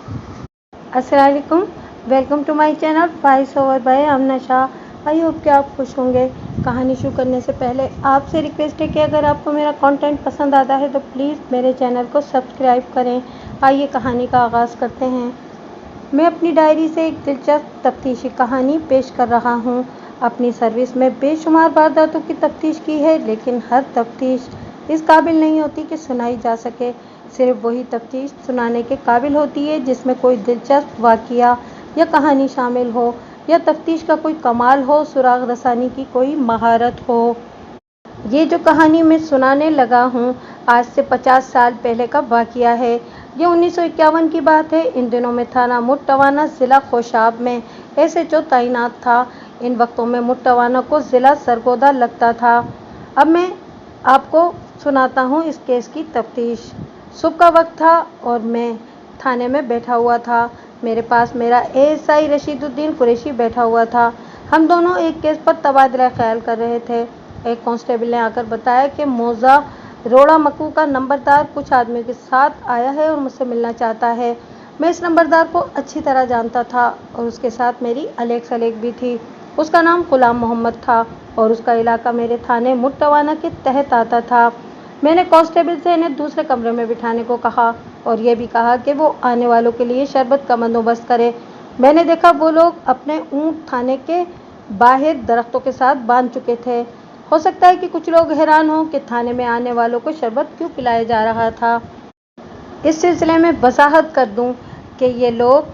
अस्सलाम वालेकुम, welcome to my channel voice over by Aamna Shah. I hope कि आप खुश होंगे। कहानी शुरू करने से पहले आपसे रिक्वेस्ट है कि अगर आपको मेरा कंटेंट पसंद आता है तो प्लीज़ मेरे चैनल को सब्सक्राइब करें। आइए कहानी का आगाज़ करते हैं। मैं अपनी डायरी से एक दिलचस्प तफ्तीशी कहानी पेश कर रहा हूँ। अपनी सर्विस में बेशुमार वारदातों की तफ्तीश की है, लेकिन हर तफ्तीश इस काबिल नहीं होती कि सुनाई जा सके। सिर्फ वही तफ्तीश सुनाने के काबिल होती है जिसमें कोई दिलचस्प वाक़या या कहानी शामिल हो, या तफ्तीश का कोई कमाल हो, सुराग रसानी की कोई महारत हो। ये जो कहानी मैं सुनाने लगा हूँ, आज से 50 साल पहले का वाक़या है। ये 1951 की बात है। इन दिनों में थाना मुट्टवाना ज़िला खोशाब में SHO तैनात था। इन वक्तों में मुट्टवाना को ज़िला सरगोदा लगता था। अब मैं आपको सुनाता हूँ इस केस की तफ्तीश। सुबह का वक्त था और मैं थाने में बैठा हुआ था। मेरे पास मेरा ASI रशीदुद्दीन कुरैशी बैठा हुआ था। हम दोनों एक केस पर तबादला ख्याल कर रहे थे। एक कांस्टेबल ने आकर बताया कि मौजा रोड़ा मक्कू का नंबरदार कुछ आदमियों के साथ आया है और मुझसे मिलना चाहता है। मैं इस नंबरदार को अच्छी तरह जानता था और उसके साथ मेरी अलेख सलेख भी थी। उसका नाम गुलाम मोहम्मद था और उसका इलाका मेरे थाने मुट्टवाना के तहत आता था। मैंने कांस्टेबल से इन्हें दूसरे कमरे में बिठाने को कहा और यह भी कहा कि वो आने वालों के लिए शरबत का बंदोबस्त करे। मैंने देखा वो लोग अपने ऊँट थाने के बाहर दरख्तों के साथ बांध चुके थे। हो सकता है कि कुछ लोग हैरान हों कि थाने में आने वालों को शरबत क्यों पिलाया जा रहा था। इस सिलसिले में वजाहत कर दूं कि ये लोग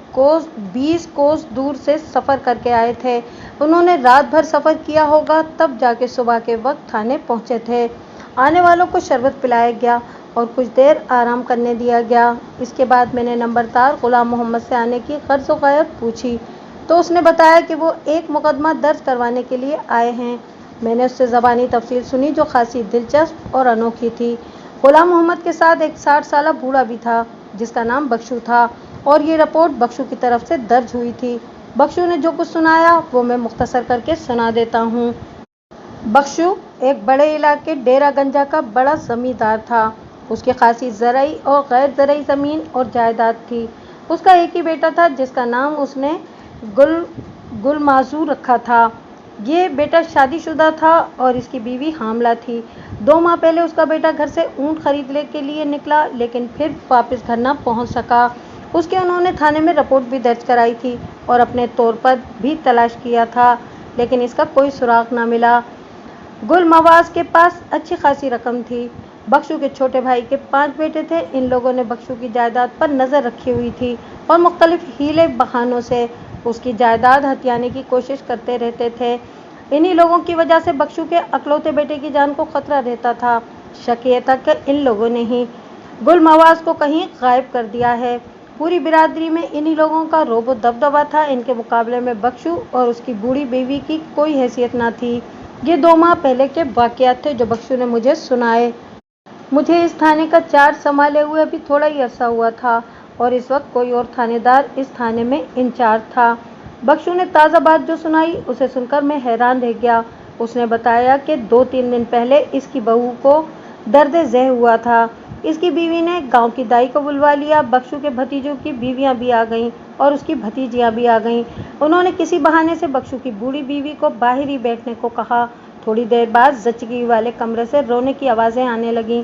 20 कोस दूर से सफ़र करके आए थे। उन्होंने रात भर सफ़र किया होगा, तब जाके सुबह के वक्त थाने पहुंचे थे। आने वालों को शरबत पिलाया गया और कुछ देर आराम करने दिया गया। इसके बाद मैंने नंबरदार गुलाम मोहम्मद से आने की गर्ज़ व ग़ायत पूछी तो उसने बताया कि वो एक मुकदमा दर्ज करवाने के लिए आए हैं। मैंने उससे ज़बानी तफसील सुनी जो खासी दिलचस्प और अनोखी थी। गुलाम मोहम्मद के साथ एक 60 साला बूढ़ा भी था जिसका नाम बख्शू था और ये रिपोर्ट बख्शू की तरफ से दर्ज हुई थी। बख्शू ने जो कुछ सुनाया वो मैं मुख्तसर करके सुना देता हूँ। बख्शू एक बड़े इलाके डेरा गंजा का बड़ा ज़मींदार था। उसकी खासी ज़रई और गैर ज़रई ज़मीन और जायदाद थी। उसका एक ही बेटा था जिसका नाम उसने गुल माजूर रखा था। ये बेटा शादीशुदा था और इसकी बीवी हामला थी। 2 माह पहले उसका बेटा घर से ऊँट खरीदने के लिए निकला, लेकिन फिर वापस घर न पहुँच सका। उसके उन्होंने थाने में रिपोर्ट भी दर्ज कराई थी और अपने तौर पर भी तलाश किया था, लेकिन इसका कोई सुराग न मिला। गुल मवाज के पास अच्छी खासी रकम थी। बख्शू के छोटे भाई के 5 बेटे थे। इन लोगों ने बख्शू की जायदाद पर नज़र रखी हुई थी और मुख्तलिफ हीले बहानों से उसकी जायदाद हथियाने की कोशिश करते रहते थे। इन्हीं लोगों की वजह से बख्शू के अकलौते बेटे की जान को खतरा रहता था। शक ये था कि इन लोगों ने ही गुल मवाज को कहीं गायब कर दिया है। पूरी बिरादरी में इन्हीं लोगों का रोब दबदबा था। इनके मुकाबले में बख्शू और उसकी बूढ़ी बीवी की कोई हैसियत न थी। ये 2 माह पहले के वाक़यात थे जो बख्शू ने मुझे सुनाए। मुझे इस थाने का चार्ज संभाले हुए अभी थोड़ा ही अरसा हुआ था और इस वक्त कोई और थानेदार इस थाने में इंचार्ज था। बख्शू ने ताज़ा बात जो सुनाई उसे सुनकर मैं हैरान रह गया। उसने बताया कि 2-3 दिन पहले इसकी बहू को दर्द ज़ह हुआ था। इसकी बीवी ने गांव की दाई को बुलवा लिया। बख्शू के भतीजों की बीवियां भी आ गईं और उसकी भतीजियां भी आ गईं। उन्होंने किसी बहाने से बख्शू की बूढ़ी बीवी को बाहर ही बैठने को कहा। थोड़ी देर बाद जच्चगी वाले कमरे से रोने की आवाज़ें आने लगीं।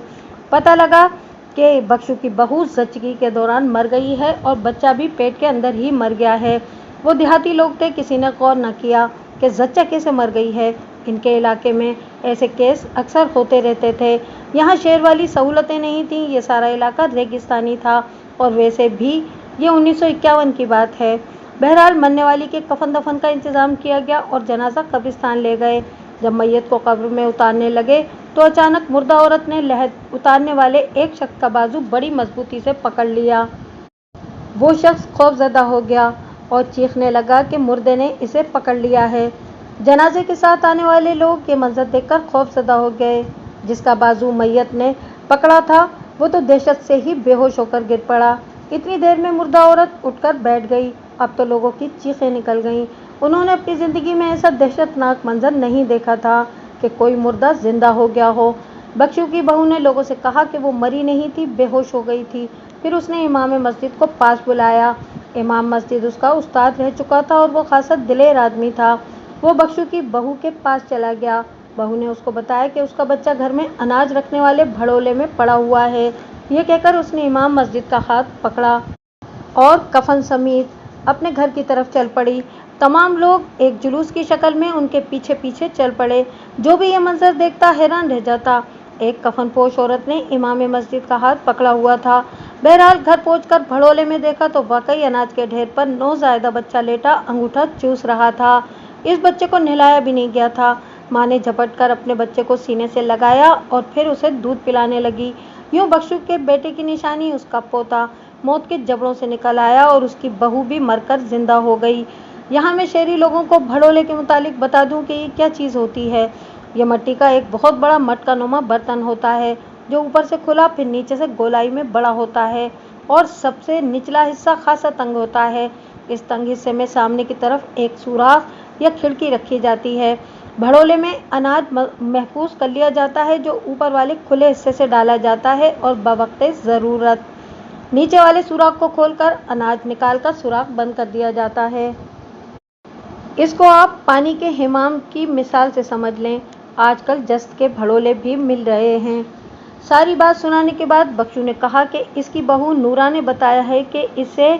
पता लगा कि बख्शू की बहू जच्चगी के दौरान मर गई है और बच्चा भी पेट के अंदर ही मर गया है। वो देहाती लोग थे, किसी ने गौर न किया कि जच्चा कैसे मर गई है। इनके इलाके में ऐसे केस अक्सर होते रहते थे। यहाँ शहर वाली सहूलतें नहीं थीं। ये सारा इलाका रेगिस्तानी था और वैसे भी ये 1951 की बात है। बहरहाल मरने वाली के कफन दफन का इंतज़ाम किया गया और जनाजा कब्रिस्तान ले गए। जब मैयत को कब्र में उतारने लगे तो अचानक मुर्दा औरत ने लहद उतारने वाले एक शख्स का बाजू बड़ी मजबूती से पकड़ लिया। वो शख्स खौफजदा हो गया और चीखने लगा कि मुर्दे ने इसे पकड़ लिया है। जनाजे के साथ आने वाले लोग ये मंजर देखकर खौफजदा हो गए। जिसका बाजू मैयत ने पकड़ा था वो तो दहशत से ही बेहोश होकर गिर पड़ा। इतनी देर में मुर्दा औरत उठकर बैठ गई। अब तो लोगों की चीखें निकल गईं। उन्होंने अपनी ज़िंदगी में ऐसा दहशतनाक मंजर नहीं देखा था कि कोई मुर्दा जिंदा हो गया हो। बख्शू की बहू ने लोगों से कहा कि वो मरी नहीं थी, बेहोश हो गई थी। फिर उसने इमाम मस्जिद को पास बुलाया। इमाम मस्जिद उसका उस्ताद रह चुका था और वो खासा दिलेर आदमी था। वो बख्शू की बहू के पास चला गया। बहू ने उसको बताया कि उसका बच्चा घर में अनाज रखने वाले भड़ोले में पड़ा हुआ है। ये कहकर उसने इमाम मस्जिद का हाथ पकड़ा और कफन समेत अपने घर की तरफ चल पड़ी। तमाम लोग एक जुलूस की शक्ल में उनके पीछे पीछे चल पड़े। जो भी ये मंजर देखता हैरान रह जाता। एक कफनपोश औरत ने इमाम मस्जिद का हाथ पकड़ा हुआ था। बहरहाल घर पहुंचकर भड़ोले में देखा तो वाकई अनाज के ढेर पर नौज़ायदा बच्चा लेटा अंगूठा चूस रहा था। इस बच्चे को नहलाया भी नहीं गया था। माँ ने झपट कर अपने बच्चे को सीने से लगाया और फिर उसे दूध पिलाने लगी। यूं बख्शू के बेटे की निशानी उसका पोता मौत के जबड़ों से निकल आया और उसकी बहू भी मरकर जिंदा हो गई। यहाँ मैं शहरी लोगों को भड़ोले के मुतालिक बता दूं कि ये क्या चीज़ होती है। ये मिट्टी का एक बहुत बड़ा मटका नुमा बर्तन होता है जो ऊपर से खुला फिर नीचे से गोलाई में बड़ा होता है और सबसे निचला हिस्सा खासा तंग होता है। इस तंग हिस्से में सामने की तरफ एक सुराख या खिड़की रखी जाती है। भड़ोले में अनाज महफूज कर लिया जाता है जो ऊपर वाले खुले हिस्से से डाला जाता है और बवक्ते ज़रूरत नीचे वाले सुराख को खोलकर अनाज निकालकर सुराख बंद कर दिया जाता है। इसको आप पानी के हिमाम की मिसाल से समझ लें। आजकल जस्त के भड़ोले भी मिल रहे हैं। सारी बात सुनाने के बाद बख्शू ने कहा कि इसकी बहू नूरा ने बताया है कि इसे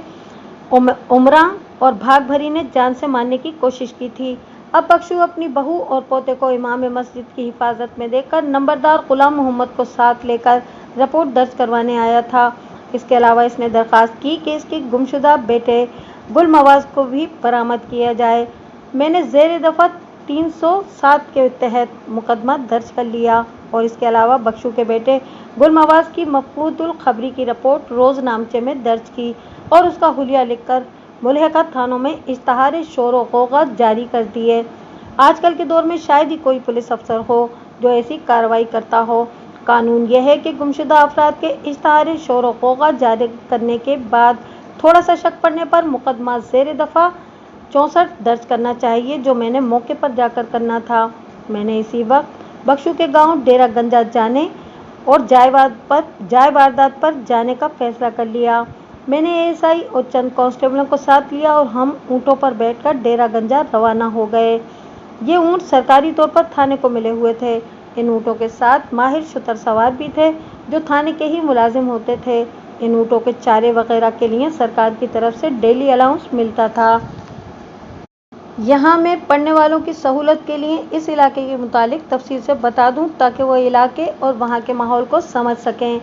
उमरा और भाग भरी ने जान से मारने की कोशिश की थी। अब बख्शू अपनी बहू और पोते को इमाम मस्जिद की हिफाजत में देखकर नंबरदार गुलाम मोहम्मद को साथ लेकर रिपोर्ट दर्ज करवाने आया था। इसके अलावा इसने दरख्वास्त की कि इसके गुमशुदा बेटे गुलमवाज को भी बरामद किया जाए। मैंने ज़ेर दफ़ा 307 के तहत मुकदमा दर्ज कर लिया और इसके अलावा बख्शू के बेटे गुलमवाज की मफकूदुल खबरी की रिपोर्ट रोज़नामचे में दर्ज की और उसका हुलिया लिखकर मुल्हिका थानों में इश्तहार शोर व गौगा जारी कर दिए। आजकल के दौर में शायद ही कोई पुलिस अफसर हो जो ऐसी कार्रवाई करता हो। कानून यह है कि गुमशुदा अफराद के इश्तहार शोर व गौगा जारी करने के बाद थोड़ा सा शक पड़ने पर मुकदमा ज़ेर दफ़ा 64 दर्ज करना चाहिए जो मैंने मौके पर जाकर करना था। मैंने इसी वक्त बख्शू के गांव डेरा गंजा जाने और जाय वारदात पर जाने का फैसला कर लिया। मैंने एएसआई और चंद कांस्टेबलों को साथ लिया और हम ऊँटों पर बैठकर डेरा गंजा रवाना हो गए। ये ऊँट सरकारी तौर पर थाने को मिले हुए थे। इन ऊँटों के साथ माहिर शुतर सवार भी थे जो थाने के ही मुलाजिम होते थे। इन ऊँटों के चारे वगैरह के लिए सरकार की तरफ से डेली अलाउंस मिलता था। यहाँ मैं पढ़ने वालों की सहूलत के लिए इस इलाके के मुतालिक तफसील से बता दूं ताकि वो इलाके और वहाँ के माहौल को समझ सकें।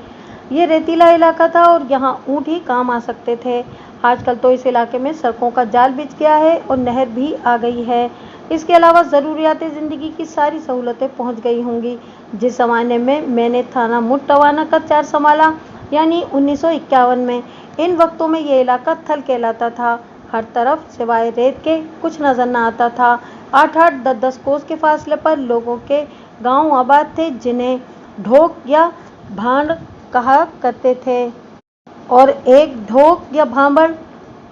ये रेतीला इलाका था और यहाँ ऊँट ही काम आ सकते थे। आजकल तो इस इलाके में सड़कों का जाल बिछ गया है और नहर भी आ गई है। इसके अलावा ज़रूरियात ज़िंदगी की सारी सहूलतें पहुँच गई होंगी। जिस ज़माने में मैंने थाना मुट्टवाना का चार्ज संभाला यानी 1951 में, इन वक्तों में ये इलाका थल कहलाता था। हर तरफ सिवाय रेत के कुछ नजर न आता था। 8-8, 10-10 कोस के फासले पर लोगों के गांव आबाद थे जिन्हें ढोक या भांड कहा करते थे और एक ढोक या भांबड़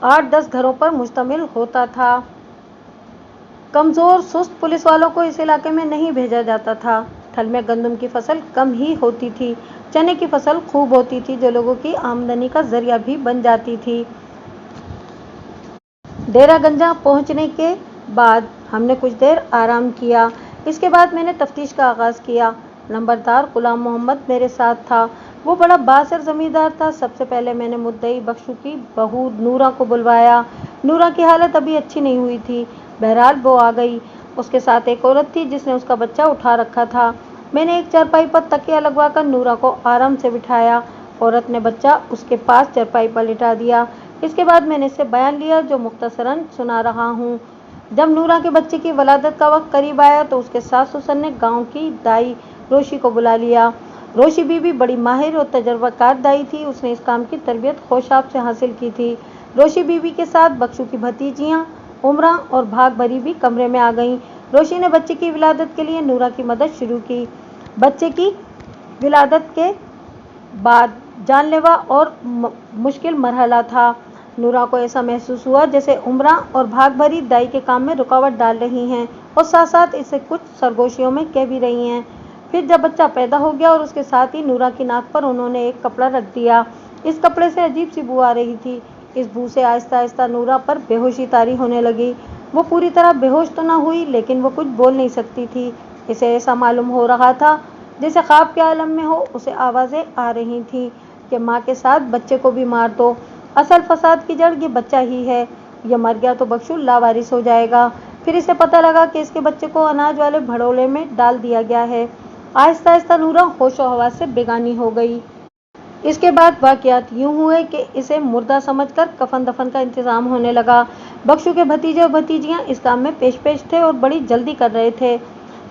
8-10 घरों पर मुश्तमिल होता था। कमज़ोर सुस्त पुलिस वालों को इस इलाके में नहीं भेजा जाता था। थल में गंदम की फसल कम ही होती थी। चने की फसल खूब होती थी जो लोगों की आमदनी का जरिया भी बन जाती थी। डेरा गंजा पहुंचने के बाद हमने कुछ देर आराम किया। इसके बाद मैंने तफ्तीश का आगाज़ किया। नंबरदार गुलाम मोहम्मद मेरे साथ था। वो बड़ा बासर ज़मींदार था। सबसे पहले मैंने मुद्दई बख्शू की बहू नूरा को बुलवाया। नूरा की हालत अभी अच्छी नहीं हुई थी। बहरहाल वो आ गई। उसके साथ एक औरत थी जिसने उसका बच्चा उठा रखा था। मैंने एक चारपाई पर तकिया लगवा कर नूरा को आराम से बिठाया। औरत ने बच्चा उसके पास चारपाई पर लिटा दिया। इसके बाद मैंने इससे बयान लिया जो मुख्तसरन सुना रहा हूँ। जब नूरा के बच्चे की वलादत का वक्त करीब आया तो उसके सास ससुर ने गांव की दाई रोशी को बुला लिया। रोशी बीबी बड़ी माहिर और तजर्बाकार दाई थी। उसने इस काम की तरबियत खोशाब से हासिल की थी। रोशी बीबी के साथ बख्शू की भतीजियाँ उमरा और भाग भरी भी कमरे में आ गईं। रोशी ने बच्चे की विलादत के लिए नूरा की मदद शुरू की। बच्चे की विलादत के बाद जानलेवा और मुश्किल मरहला था। नूरा को ऐसा महसूस हुआ जैसे उमरा और भाग भरी दाई के काम में रुकावट डाल रही हैं और साथ साथ इसे कुछ सरगोशियों में कह भी रही हैं। फिर जब बच्चा पैदा हो गया और उसके साथ ही नूरा की नाक पर उन्होंने एक कपड़ा रख दिया। इस कपड़े से अजीब सी बू आ रही थी। इस बू से आहिस्ता आहिस्ता नूरा पर बेहोशी तारी होने लगी। वो पूरी तरह बेहोश तो ना हुई, लेकिन वो कुछ बोल नहीं सकती थी। इसे ऐसा मालूम हो रहा था जैसे ख्वाब के आलम में हो। उसे आवाज़ें आ रही थीं कि माँ के साथ बच्चे को भी मार दो। असल फसाद की जड़ ये बच्चा ही है। ये मर गया तो बख्शू लावारिस हो जाएगा। फिर इसे पता लगा कि इसके बच्चे को अनाज वाले भड़ोले में डाल दिया गया है। आहिस्ता आहिस्ता नूरा होशो हवास से बेगानी हो गई। इसके बाद वाक़यात यूं हुए कि इसे मुर्दा समझकर कफन दफन का इंतजाम होने लगा। बख्शू के भतीजे और भतीजियां इस काम में पेश पेश थे और बड़ी जल्दी कर रहे थे।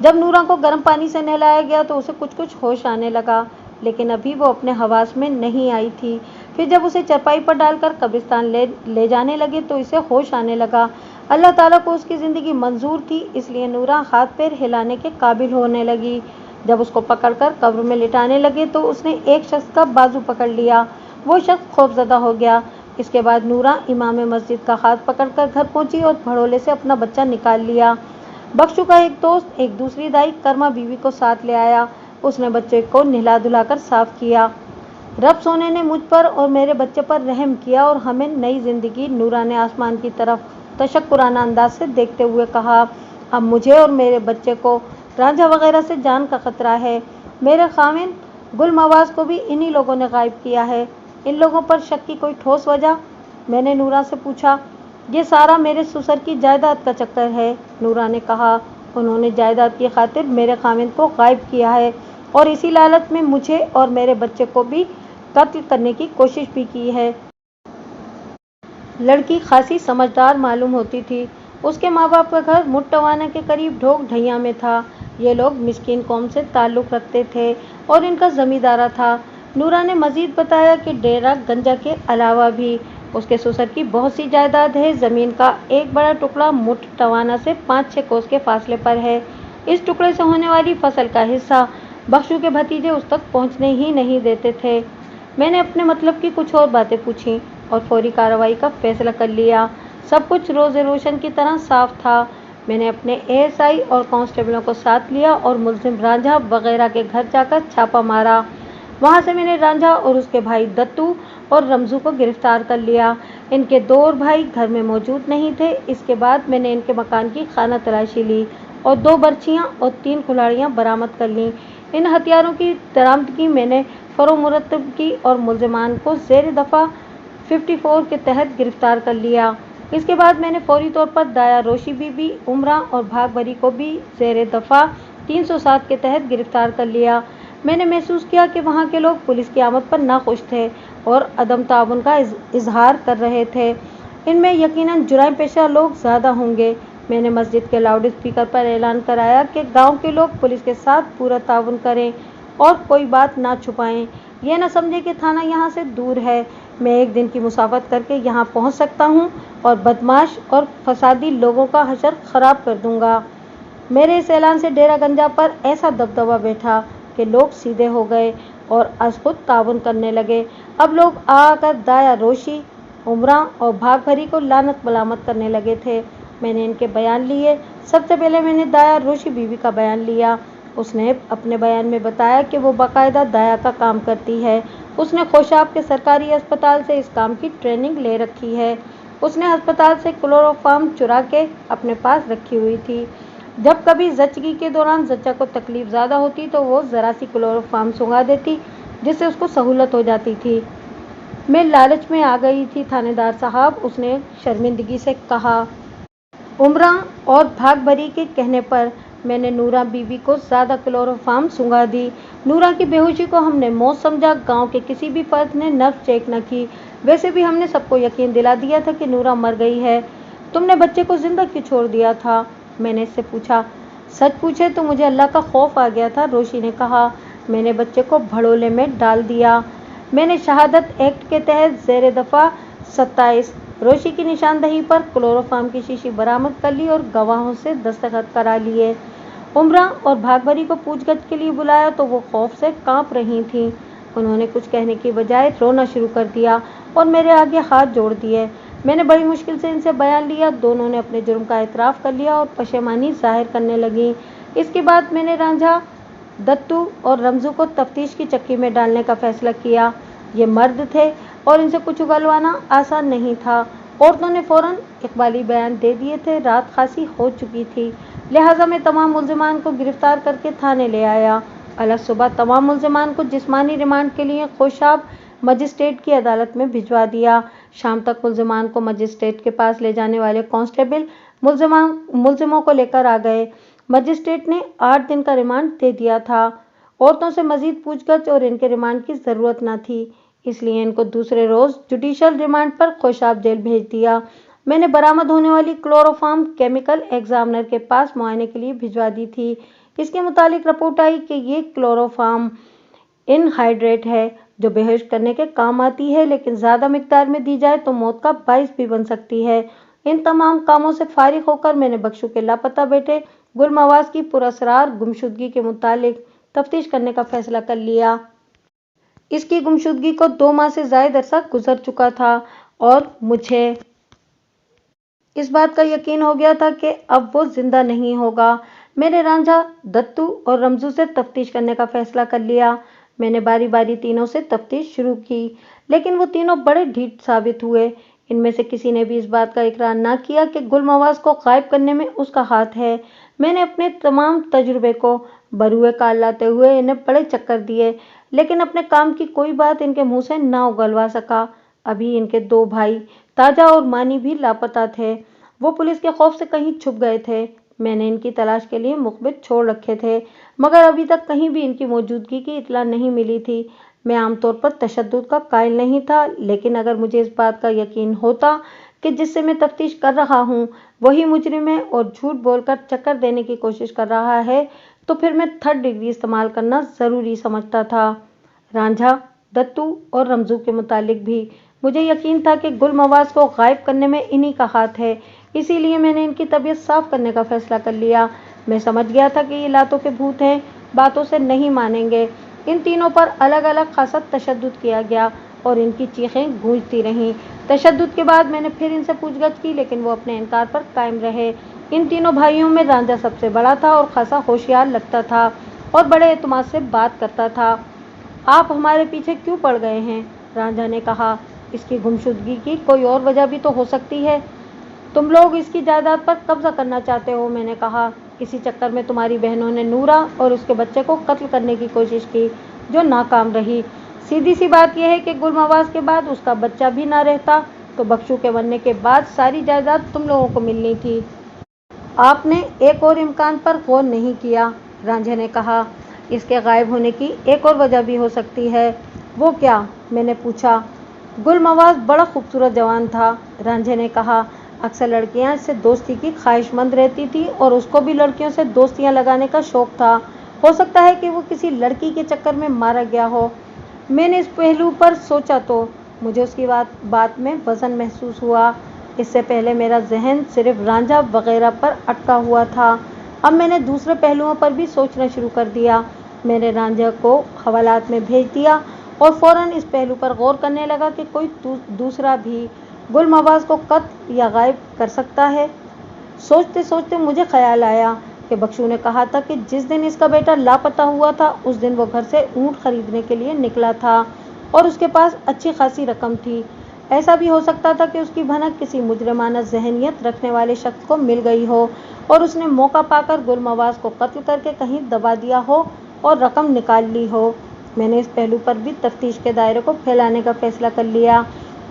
जब नूरा को गर्म पानी से नहलाया गया तो उसे कुछ कुछ होश आने लगा, लेकिन अभी वो अपने हवास में नहीं आई थी। फिर जब उसे चरपाई पर डालकर कब्रिस्तान ले जाने लगे तो इसे होश आने लगा। अल्लाह ताला को उसकी ज़िंदगी मंजूर थी, इसलिए नूरा हाथ पैर हिलाने के काबिल होने लगी। जब उसको पकड़कर कब्र में लिटाने लगे तो उसने एक शख्स का बाजू पकड़ लिया। वो शख्स खौफजदा हो गया। इसके बाद नूरा इमाम मस्जिद का हाथ पकड़कर घर पहुंची और भड़ोले से अपना बच्चा निकाल लिया। बख्शू का एक दोस्त, एक दूसरी दाई कर्मा बीवी को साथ ले आया। उसने बच्चे को नहला धुलाकर साफ किया। रब सोने ने मुझ पर और मेरे बच्चे पर रहम किया और हमें नई जिंदगी। नूरा ने आसमान की तरफ तशक्कुराना अंदाज से देखते हुए कहा, अब मुझे और मेरे बच्चे को रांझा वगैरह से जान का खतरा है। मेरे खाविन गुलमवाज को भी इन्हीं लोगों ने गायब किया है। इन लोगों पर शक की कोई ठोस वजह? मैंने नूरा से पूछा। ये सारा मेरे ससुर की जायदाद का चक्कर है, नूरा ने कहा। उन्होंने जायदाद की खातिर मेरे खाविन को गायब किया है और इसी लालच में मुझे और मेरे बच्चे को भी कत्ल करने की कोशिश भी की है। लड़की खासी समझदार मालूम होती थी। उसके माँ बाप का घर मुट्टवाना के करीब ढोक ढैया में था। ये लोग मिस्कीन कौम से ताल्लुक़ रखते थे और इनका जमींदारा था। नूरा ने मजीद बताया कि डेरा गंजा के अलावा भी उसके ससुर की बहुत सी जायदाद है। ज़मीन का एक बड़ा टुकड़ा मुट्टवाना से 5-6 कोस के फासले पर है। इस टुकड़े से होने वाली फसल का हिस्सा बख्शू के भतीजे उस तक पहुँचने ही नहीं देते थे। मैंने अपने मतलब की कुछ और बातें पूछी और फौरी कार्रवाई का फैसला कर लिया। सब कुछ रोज़े रोशन की तरह साफ था। मैंने अपने एएसआई और कांस्टेबलों को साथ लिया और मुलजिम रांझा वगैरह के घर जाकर छापा मारा। वहां से मैंने रांझा और उसके भाई दत्तू और रमजू को गिरफ्तार कर लिया। इनके 2 और भाई घर में मौजूद नहीं थे। इसके बाद मैंने इनके मकान की खाना तलाशी ली और 2 बर्छियाँ और 3 कुल्हाड़ियाँ बरामद कर लीं। इन हथियारों की बरामदगी मैंने फरो मुरतब की और मुलजिमान को ज़ेर दफ़ा 54 के तहत गिरफ्तार कर लिया। इसके बाद मैंने फौरी तौर पर दाया रोशी बीबी, उमरा और भाग भरी को भी ज़ेर दफ़ा 307 के तहत गिरफ्तार कर लिया। मैंने महसूस किया कि वहाँ के लोग पुलिस की आमद पर नाखुश थे और अदम ताउन का इजहार कर रहे थे। इनमें यकीनन जुराइम पेशा लोग ज़्यादा होंगे। मैंने मस्जिद के लाउड स्पीकर पर ऐलान कराया कि गांव के लोग पुलिस के साथ पूरा ताउन करें और कोई बात ना छुपाएं। यह न समझे कि थाना यहाँ से दूर है। मैं एक दिन की मुसाफत करके यहाँ पहुँच सकता हूँ और बदमाश और फसादी लोगों का हशर ख़राब कर दूँगा। मेरे इस ऐलान से डेरा गंजा पर ऐसा दबदबा बैठा कि लोग सीधे हो गए और अज खुद ताउन करने लगे। अब लोग आकर दाया रोशी, उमरा और भाग भरी को लानत मलामत करने लगे थे। मैंने इनके बयान लिए। सबसे पहले मैंने दाया रोशी बीवी का बयान लिया। उसने अपने बयान में बताया कि वो बाकायदा दाया का काम करती है। उसने खोशाब के सरकारी अस्पताल से इस काम की ट्रेनिंग ले रखी है। उसने अस्पताल से क्लोरोफार्म चुरा के अपने पास रखी हुई थी। जब कभी जच्चगी के दौरान जच्चा को तकलीफ ज़्यादा होती तो वो ज़रा सी क्लोरोफार्म सुंघा देती, जिससे उसको सहूलत हो जाती थी। मैं लालच में आ गई थी थानेदार साहब, उसने शर्मिंदगी से कहा। उमरा और भाग भरी के कहने पर मैंने नूरा बीवी को ज़्यादा क्लोरोफार्म सुंघा दी। नूरा की बेहोशी को हमने मौत समझा। गांव के किसी भी फर्द ने नब्ज चेक न की। वैसे भी हमने सबको यकीन दिला दिया था कि नूरा मर गई है। तुमने बच्चे को जिंदा क्यों छोड़ दिया था? मैंने इससे पूछा। सच पूछे तो मुझे अल्लाह का खौफ आ गया था, रोशी ने कहा। मैंने बच्चे को भड़ोले में डाल दिया। मैंने शहादत एक्ट के तहत ज़ेर दफ़ा 27 रोशी की निशानदही पर क्लोरोफार्म की शीशी बरामद कर ली और गवाहों से दस्तखत करा लिए। उमरा और भाग भरी को पूछगछ के लिए बुलाया तो वो खौफ से कांप रही थीं। उन्होंने कुछ कहने की बजाय रोना शुरू कर दिया और मेरे आगे हाथ जोड़ दिए। मैंने बड़ी मुश्किल से इनसे बयान लिया। दोनों ने अपने जुर्म का एतराफ़ कर लिया और पशेमानी जाहिर करने लगीं। इसके बाद मैंने रांझा, दत्तू और रमजू को तफ्तीश की चक्की में डालने का फैसला किया। ये मर्द थे, और इनसे कुछ उगलवाना आसान नहीं था। औरतों ने फौरन इकबाली बयान दे दिए थे। रात खासी हो चुकी थी, लिहाजा मैं तमाम मुल्जिमान को गिरफ्तार करके थाने ले आया। अलग सुबह तमाम मुल्जिमान को जिस्मानी रिमांड के लिए खोशाब मजिस्ट्रेट की अदालत में भिजवा दिया। शाम तक मुल्जिमान को मजिस्ट्रेट के पास ले जाने वाले कांस्टेबल मुल्जिमों को लेकर आ गए। मजिस्ट्रेट ने 8 दिन का रिमांड दे दिया था। औरतों से मजीद पूछगछ और इनके रिमांड की जरूरत न थी, इसलिए इनको दूसरे रोज जुडिशियल रिमांड पर खोशाब जेल भेज दिया। मैंने बरामद होने वाली क्लोरोफॉर्म केमिकल एग्जामिनर के पास मुआयने के लिए भिजवा दी थी। इसके मुताबिक रिपोर्ट आई कि ये क्लोरोफॉर्म इनहाइड्रेट है, जो बेहोश करने के काम आती है, लेकिन ज्यादा मिकदार में दी जाए तो मौत का बाइस भी बन सकती है। इन तमाम कामों से फारिग होकर मैंने बख्शू के लापता बेटे गुल नवाज की पुरअसरार गुमशुदगी के मुतालिक तफ्तीश करने का फैसला कर लिया। इसकी गुमशुदगी को 2 माह से ज्यादा अरसा गुजर चुका था और मुझे इस बात का यकीन हो गया था कि अब वो जिंदा नहीं होगा। मैंने रांझा, दत्तू और रमजू से तफ्तीश करने का फैसला कर लिया। मैंने बारी बारी तीनों से तफ्तीश शुरू की, लेकिन वो तीनों बड़े ढीठ साबित हुए। इनमें से किसी ने भी इस बात का इकरार न किया कि गुल नवाज को गायब करने में उसका हाथ है। मैंने अपने तमाम तजुर्बे को बरूए काल लाते हुए इन्हें बड़े चक्कर दिए, लेकिन अपने काम की कोई बात इनके मुंह से न उगलवा सका। अभी इनके 2 भाई ताजा और मानी भी लापता थे। वो पुलिस के खौफ से कहीं छुप गए थे। मैंने इनकी तलाश के लिए मुखबिर छोड़ रखे थे, मगर अभी तक कहीं भी इनकी मौजूदगी की इत्तला नहीं मिली थी। मैं आमतौर पर तशद्दुद का कायल नहीं था, लेकिन अगर मुझे इस बात का यकीन होता कि जिससे मैं तफ्तीश कर रहा हूँ वही मुजरिम है और झूठ बोलकर चक्कर देने की कोशिश कर रहा है, तो फिर मैं 3rd डिग्री इस्तेमाल करना जरूरी समझता था। रांझा, दत्तू और रमजू के मुतालिक भी मुझे यकीन था कि गुल नवाज को गायब करने में इन्हीं का हाथ है, इसीलिए मैंने इनकी तबीयत साफ करने का फैसला कर लिया। मैं समझ गया था कि ये लातों के भूत हैं, बातों से नहीं मानेंगे। इन तीनों पर अलग अलग खासा तशद्दुद किया गया और इनकी चीखें गूंजती रहीं। तशद्दुद के बाद मैंने फिर इनसे पूछगछ की, लेकिन वो अपने इनकार पर कायम रहे। इन तीनों भाइयों में रांझा सबसे बड़ा था और खासा होशियार लगता था और बड़े एतमाद से बात करता था। आप हमारे पीछे क्यों पड़ गए हैं? रांझा ने कहा। इसकी गुमशुदगी की कोई और वजह भी तो हो सकती है। तुम लोग इसकी जायदाद पर कब्जा करना चाहते हो, मैंने कहा। इसी चक्कर में तुम्हारी बहनों ने नूरा और उसके बच्चे को कत्ल करने की कोशिश की, जो नाकाम रही। सीधी सी बात यह है कि गुल नवाज के बाद उसका बच्चा भी ना रहता तो बख्शू के मरने के बाद सारी जायदाद तुम लोगों को मिलनी थी। आपने एक और इम्कान पर गौर नहीं किया, रांझे ने कहा। इसके गायब होने की एक और वजह भी हो सकती है। वो क्या? मैंने पूछा। गुल नवाज बड़ा खूबसूरत जवान था, रांझे ने कहा। अक्सर लड़कियां इससे दोस्ती की ख्वाहिशमंद रहती थी और उसको भी लड़कियों से दोस्तियां लगाने का शौक था। हो सकता है कि वो किसी लड़की के चक्कर में मारा गया हो। मैंने इस पहलू पर सोचा तो मुझे उसकी बात में वजन महसूस हुआ। इससे पहले मेरा जहन सिर्फ रांझा वगैरह पर अटका हुआ था। अब मैंने दूसरे पहलुओं पर भी सोचना शुरू कर दिया। मैंने रांझा को हवालात में भेज दिया और फौरन इस पहलू पर गौर करने लगा कि कोई दूसरा भी गुल नवाज को कत्ल या गायब कर सकता है। सोचते सोचते मुझे ख्याल आया कि बख्शू ने कहा था कि जिस दिन इसका बेटा लापता हुआ था उस दिन वो घर से ऊँट खरीदने के लिए निकला था और उसके पास अच्छी खासी रकम थी। ऐसा भी हो सकता था कि उसकी भनक किसी मुजरिमाना जहनियत रखने वाले शख्स को मिल गई हो और उसने मौका पाकर गुल नवाज को कत्ल करके कहीं दबा दिया हो और रकम निकाल ली हो। मैंने इस पहलू पर भी तफ्तीश के दायरे को फैलाने का फैसला कर लिया।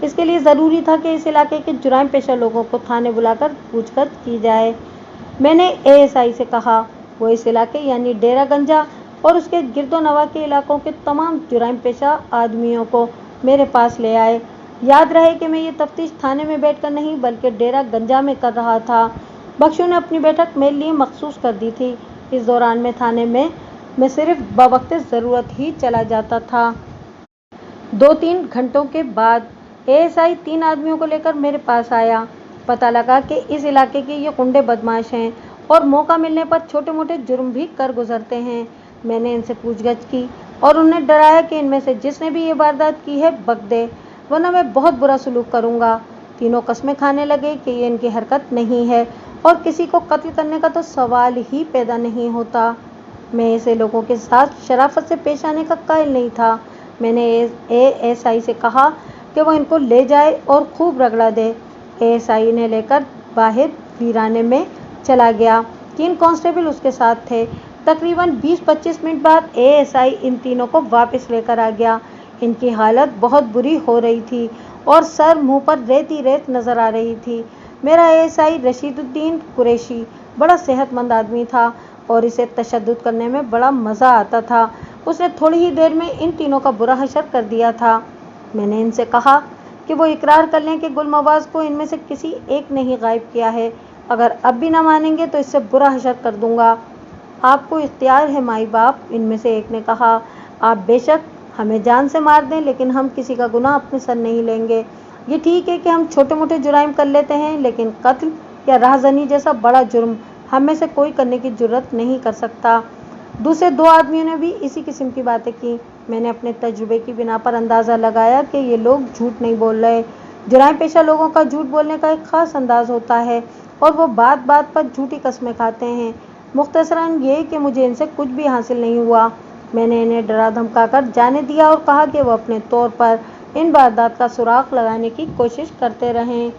इसके लिए ज़रूरी था कि इस इलाके के जुराइम पेशा लोगों को थाने बुलाकर पूछताछ की जाए। मैंने एएसआई से कहा वो इस इलाके यानी डेरा गंजा और उसके गिरदोनवा के इलाकों के तमाम जुराइम पेशा आदमियों को मेरे पास ले आए। याद रहे कि मैं ये तफ्तीश थाने में बैठकर नहीं बल्कि डेरा गंजा में कर रहा था। बख्शू ने अपनी बैठक मेरे लिए मखसूस कर दी थी। इस दौरान मैं थाने में मैं सिर्फ बवक्त ज़रूरत ही चला जाता था। 2-3 घंटों के बाद एएसआई 3 आदमियों को लेकर मेरे पास आया। पता लगा कि इस इलाके के ये गुंडे बदमाश हैं और मौका मिलने पर छोटे मोटे जुर्म भी कर गुजरते हैं। मैंने इनसे पूछगछ की और उन्हें डराया कि इनमें से जिसने भी ये वारदात की है बक दे, वरना मैं बहुत बुरा सलूक करूँगा। तीनों कस्में खाने लगे कि ये इनकी हरकत नहीं है और किसी को कत्ल करने का तो सवाल ही पैदा नहीं होता। मैं ऐसे लोगों के साथ शराफत से पेश आने का कायल नहीं था। मैंने एएसआई से कहा, कि वो इनको ले जाए और खूब रगड़ा दे। एएसआई ने लेकर बाहर वीराने में चला गया। 3 कांस्टेबल उसके साथ थे। तकरीबन 20-25 मिनट बाद एएसआई इन तीनों को वापस लेकर आ गया। इनकी हालत बहुत बुरी हो रही थी और सर मुंह पर रेत ही रेत नजर आ रही थी। मेरा एएसआई रशीदुद्दीन कुरैशी बड़ा सेहतमंद आदमी था और इसे तशद्दुद करने में बड़ा मज़ा आता था। उसने थोड़ी ही देर में इन तीनों का बुरा हशर कर दिया था। मैंने इनसे कहा कि वो इकरार कर लें कि गुलमवाज को इनमें से किसी एक ने ही गायब किया है। अगर अब भी ना मानेंगे तो इससे बुरा हशर कर दूंगा। आपको इख्तियार है माई बाप, इनमें से एक ने कहा। आप बेशक हमें जान से मार दें, लेकिन हम किसी का गुनाह अपने सर नहीं लेंगे। ये ठीक है कि हम छोटे मोटे जुराइम कर लेते हैं, लेकिन कत्ल या राहज़नी जैसा बड़ा जुर्म हम में से कोई करने की जुर्रत नहीं कर सकता। दूसरे 2 आदमियों ने भी इसी किस्म की बातें की। मैंने अपने तजुर्बे की बिना पर अंदाज़ा लगाया कि ये लोग झूठ नहीं बोल रहे। जुराइम पेशा लोगों का झूठ बोलने का एक ख़ास अंदाज़ होता है और वो बात बात पर झूठी कस्में खाते हैं। मुख्तसरन ये कि मुझे इनसे कुछ भी हासिल नहीं हुआ। मैंने इन्हें डरा धमका कर जाने दिया और कहा कि वो अपने तौर पर इन वारदात का सुराग लगाने की कोशिश करते रहें।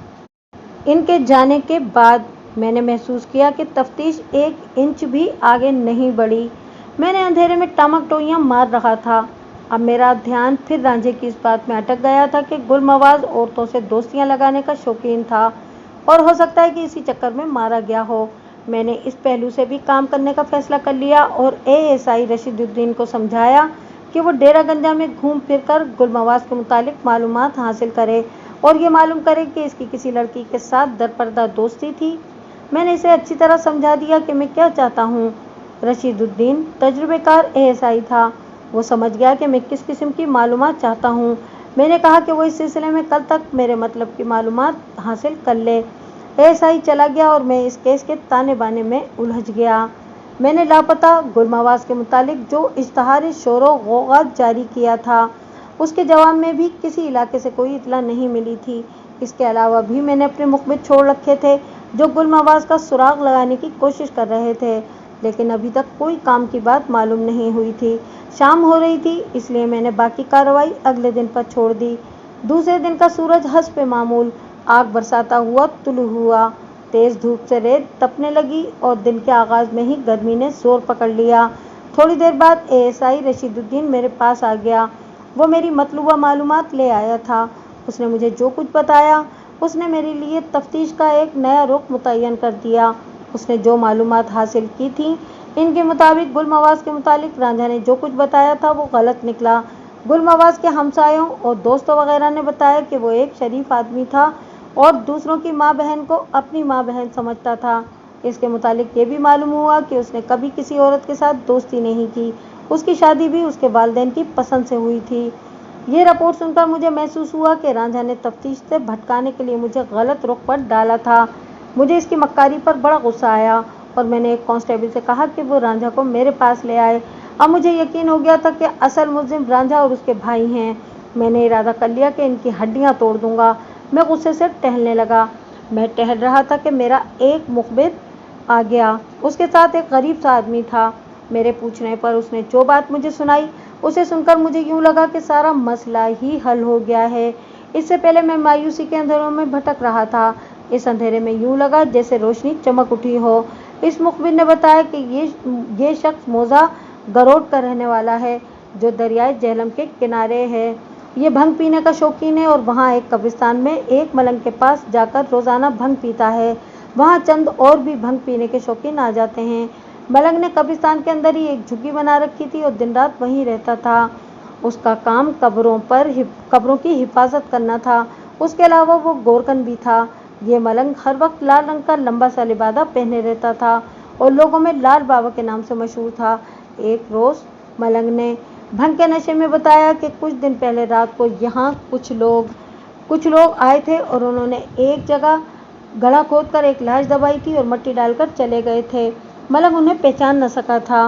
इनके जाने के बाद मैंने महसूस किया कि तफ्तीश 1 इंच भी आगे नहीं बढ़ी। मैंने अंधेरे में टामक-टोहियां मार रहा था। अब मेरा ध्यान फिर रांझे की इस बात में अटक गया था कि गुलमवाज औरतों से दोस्तियां लगाने का शौकीन था और हो सकता है कि इसी चक्कर में मारा गया हो। मैंने इस पहलू से भी काम करने का फैसला कर लिया और एएसआई रशीदुद्दीन को समझाया कि वो डेरा गंजा में घूम फिर कर गुलमवाज के मुतालिक मालूमात हासिल करे और ये मालूम करे कि इसकी किसी लड़की के साथ दरपर्दा दोस्ती थी। मैंने इसे अच्छी तरह समझा दिया कि मैं क्या चाहता हूँ। रशीदुद्दीन तजुर्बेकार एएसआई था। वो समझ गया कि मैं किस किस्म की मालूमात चाहता हूँ। मैंने कहा कि वो इस सिलसिले में कल तक मेरे मतलब की मालूमात हासिल कर ले। एएसआई चला गया और मैं इस केस के ताने बाने में उलझ गया। मैंने लापता गुलमवाज के मुतालिक जो इश्तहार शोरो गौगा जारी किया था, उसके जवाब में भी किसी इलाके से कोई इतला नहीं मिली थी। इसके अलावा भी मैंने अपने मुखबिर छोड़ रखे थे जो गुलमवाज का सुराग लगाने की कोशिश कर रहे थे, लेकिन अभी तक कोई काम की बात मालूम नहीं हुई थी। शाम हो रही थी, इसलिए मैंने बाकी कार्रवाई अगले दिन पर छोड़ दी। दूसरे दिन का सूरज हस्ब मामूल आग बरसाता हुआ तुलू हुआ। तेज धूप से रेत तपने लगी और दिन के आगाज में ही गर्मी ने जोर पकड़ लिया। थोड़ी देर बाद एएसआई रशीदुद्दीन मेरे पास आ गया। वो मेरी मतलूबा मालूमात ले आया था। उसने मुझे जो कुछ बताया, उसने मेरे लिए तफ्तीश का एक नया रुख मुतय्यन कर दिया। उसने जो मालूमात हासिल की थी, इनके मुताबिक गुलमवाज के मुतालिक रांझा ने जो कुछ बताया था वो गलत निकला। गुलमवाज के हमसायों और दोस्तों वगैरह ने बताया कि वो एक शरीफ आदमी था और दूसरों की माँ बहन को अपनी माँ बहन समझता था। इसके मुतालिक ये भी मालूम हुआ कि उसने कभी किसी औरत के साथ दोस्ती नहीं की। उसकी शादी भी उसके वालिदैन की पसंद से हुई थी। ये रिपोर्ट सुनकर मुझे महसूस हुआ कि रांझा ने तफ्तीश से भटकाने के लिए मुझे गलत रुख पर डाला था। मुझे इसकी मक्कारी पर बड़ा गुस्सा आया और मैंने एक कांस्टेबल से कहा कि वो रांझा को मेरे पास ले आए। अब मुझे यकीन हो गया था कि असल मुल्जिम रांझा और उसके भाई हैं। मैंने इरादा कर लिया कि इनकी हड्डियां तोड़ दूंगा। मैं गुस्से से टहलने लगा। मैं टहल रहा था कि मेरा एक मुखबिर आ गया। उसके साथ एक गरीब सा आदमी था। मेरे पूछने पर उसने जो बात मुझे सुनाई, उसे सुनकर मुझे यूं लगा कि सारा मसला ही हल हो गया है। इससे पहले मैं मायूसी के अंधेरों में भटक रहा था। इस अंधेरे में यूं लगा जैसे रोशनी चमक उठी हो। इस मुखबिर ने बताया कि ये शख्स मौजा गरोड का रहने वाला है जो दरियाए झेलम के किनारे है। ये भंग पीने का शौकीन है और वहाँ एक कब्रिस्तान में एक मलंग के पास जाकर रोजाना भंग पीता है। वहाँ चंद और भी भंग पीने के शौकीन आ जाते हैं। मलंग ने कब्रिस्तान के अंदर ही एक झुग्गी बना रखी थी और दिन रात वहीं रहता था। उसका काम कब्रों की हिफाजत करना था। उसके अलावा वो गोरकन भी था। ये मलंग हर वक्त लाल रंग का लंबा सा लिबादा पहने रहता था और लोगों में लाल बाबा के नाम से मशहूर था। एक रोज मलंग ने भंग के नशे में बताया कि कुछ दिन पहले रात को यहाँ कुछ लोग आए थे और उन्होंने एक जगह गड्ढा खोदकर एक लाश दबाई थी और मिट्टी डालकर चले गए थे। मलंग उन्हें पहचान न सका था।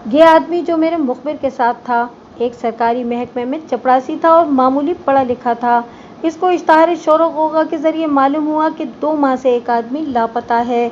ये आदमी जो मेरे मुखबिर के साथ था, एक सरकारी महकमे में चपरासी था और मामूली पढ़ा लिखा था। इसको इश्तहार शोरो गौगा के जरिए मालूम हुआ कि 2 माह से एक आदमी लापता है,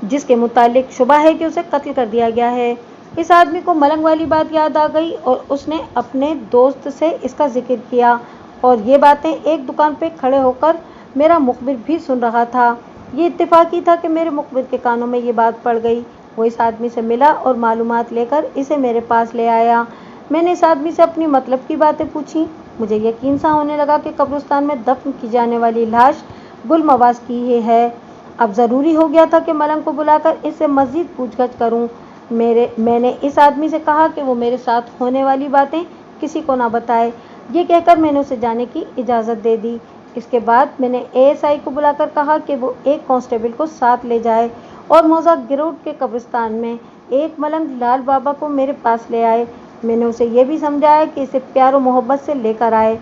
जिसके मुतालिक शुबा है कि उसे कत्ल कर दिया गया है। इस आदमी को मलंग वाली बात याद आ गई और उसने अपने दोस्त से इसका जिक्र किया और ये बातें एक दुकान पे खड़े होकर मेरा मुखबिर भी सुन रहा था। ये इत्तेफाकी था कि मेरे मुखबिर के कानों में ये बात पड़ गई। वो इस आदमी से मिला और मालूमात लेकर इसे मेरे पास ले आया। मैंने इस आदमी से अपनी मतलब की बातें पूछी। मुझे यकीन सा होने लगा कि कब्रिस्तान में दफन की जाने वाली लाश गुलमवाज की ही है। अब ज़रूरी हो गया था कि मलंग को बुलाकर इससे मज़ीद पूछगछ करूं। मैंने इस आदमी से कहा कि वो मेरे साथ होने वाली बातें किसी को ना बताए। ये कहकर मैंने उसे जाने की इजाज़त दे दी। इसके बाद मैंने एएसआई को बुलाकर कहा कि वो एक कांस्टेबल को साथ ले जाए और मौजा गिरोड के कब्रिस्तान में एक मलंग लाल बाबा को मेरे पास ले आए। मैंने उसे ये भी समझाया कि इसे प्यार और मोहब्बत से लेकर आए।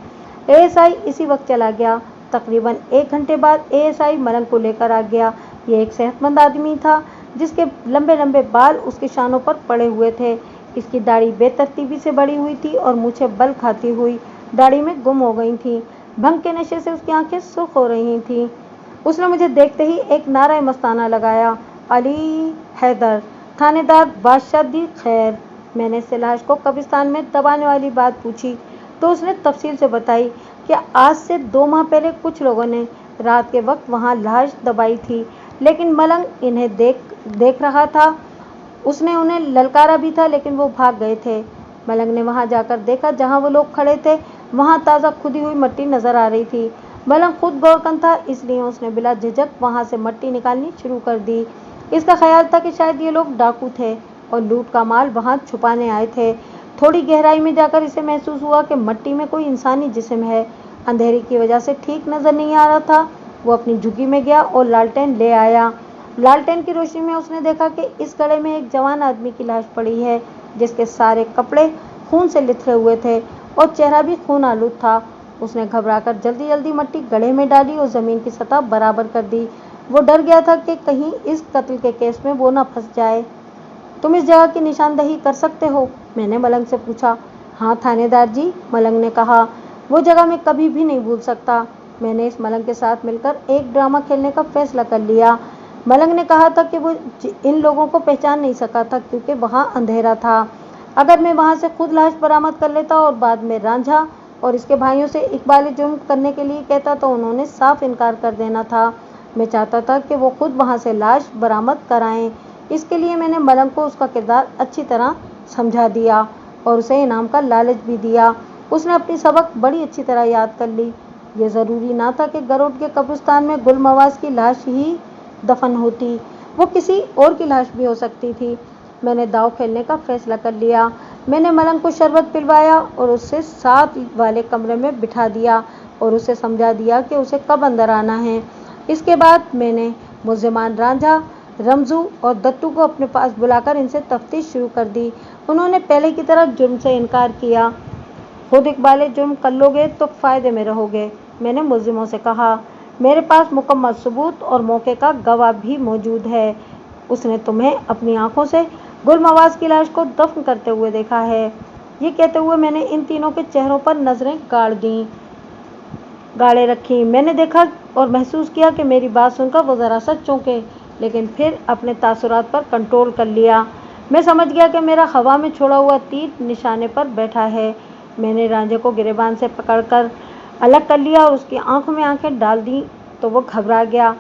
एएसआई इसी वक्त चला गया। तकरीबन 1 घंटे बाद एएसआई मलंग को लेकर आ गया। ये एक सेहतमंद आदमी था जिसके लंबे लंबे बाल उसके शानों पर पड़े हुए थे। इसकी दाढ़ी बेतरतीबी से बढ़ी हुई थी और मूछें बल खाती हुई दाढ़ी में गुम हो गई थीं। भंग के नशे से उसकी आंखें सुर्ख हो रही थीं। उसने मुझे देखते ही एक नारा मस्ताना लगाया, अली हैदर, थानेदार बादशाह दी खैर। मैंने इस लाश को कब्रिस्तान में दबाने वाली बात पूछी तो उसने तफसील से बताई कि आज से 2 माह पहले कुछ लोगों ने रात के वक्त वहां लाश दबाई थी, लेकिन मलंग इन्हें देख रहा था। उसने उन्हें ललकारा भी था, लेकिन वो भाग गए थे। मलंग ने वहां जाकर देखा जहां वो लोग खड़े थे वहां ताज़ा खुदी हुई मिट्टी नजर आ रही थी। मलंग खुद गौरकन था, इसलिए उसने बिला झिझक वहां से मिट्टी निकालनी शुरू कर दी। इसका ख्याल था कि शायद ये लोग डाकू थे और लूट का माल वहां छुपाने आए थे। थोड़ी गहराई में जाकर इसे महसूस हुआ कि मिट्टी में कोई इंसानी जिस्म है। अंधेरे की वजह से ठीक नजर नहीं आ रहा था। वो अपनी झुग्गी में गया और लालटेन ले आया। लालटेन की रोशनी में उसने देखा कि इस गड्ढे में एक जवान आदमी की लाश पड़ी है, जिसके सारे कपड़े खून से लिथड़े हुए थे और चेहरा भी खून आलूद था। उसने घबराकर जल्दी जल्दी मिट्टी गड्ढे में डाली और जमीन की सतह बराबर कर दी। वो डर गया था कि कहीं इस कत्ल के केस में वो ना फंस जाए। तुम इस जगह की निशानदही कर सकते हो? मैंने मलंग से पूछा। हाँ थानेदार जी, मलंग ने कहा। वो जगह मैं कभी भी नहीं भूल सकता। मैंने इस मलंग के साथ मिलकर एक ड्रामा खेलने का फैसला कर लिया। मलंग ने कहा था कि वो इन लोगों को पहचान नहीं सका था क्योंकि वहां अंधेरा था। अगर मैं वहां से खुद लाश बरामद कर लेता और बाद में रांझा और इसके भाइयों से इकबाल जुर्म करने के लिए कहता तो उन्होंने साफ इनकार कर देना था। मैं चाहता था कि वो खुद वहां से लाश बरामद कराएं। इसके लिए मैंने मलंग को उसका किरदार अच्छी तरह समझा दिया और उसे इनाम का लालच भी दिया। उसने अपनी सबक बड़ी अच्छी तरह याद कर ली। ये ज़रूरी ना था कि गरुड़ के कब्रिस्तान में गुलमवाज की लाश ही दफन होती, वो किसी और की लाश भी हो सकती थी। मैंने दाव खेलने का फैसला कर लिया। मैंने मलंग को शरबत पिलवाया और उससे साथ वाले कमरे में बिठा दिया और उसे समझा दिया कि उसे कब अंदर आना है। इसके बाद मैंने मुल्ज़िमान रांझा, रमजू और दत्तू को अपने पास बुलाकर इनसे तफ्तीश शुरू कर दी। उन्होंने पहले की तरह जुर्म से इनकार किया। खुद इकबाल जुर्म कर लोगे तो फ़ायदे में रहोगे, मैंने मुल्ज़िमों से कहा। मेरे पास मुकम्मल सबूत और मौके का गवाह भी मौजूद है। उसने तुम्हें अपनी आंखों से गुलमवाज की लाश को दफन करते हुए देखा है। ये कहते हुए मैंने इन तीनों के चेहरों पर नजरें गाड़े रखी। मैंने देखा और महसूस किया कि मेरी बात सुनकर वो ज़रा सा चौंके, लेकिन फिर अपने तासुरात पर कंट्रोल कर लिया। मैं समझ गया कि मेरा हवा में छोड़ा हुआ तीर निशाने पर बैठा है। मैंने रांझे को गिरेबान से पकड़कर अलग कर लिया और उसकी आंखों में आंखें डाल दी तो वो घबरा गया।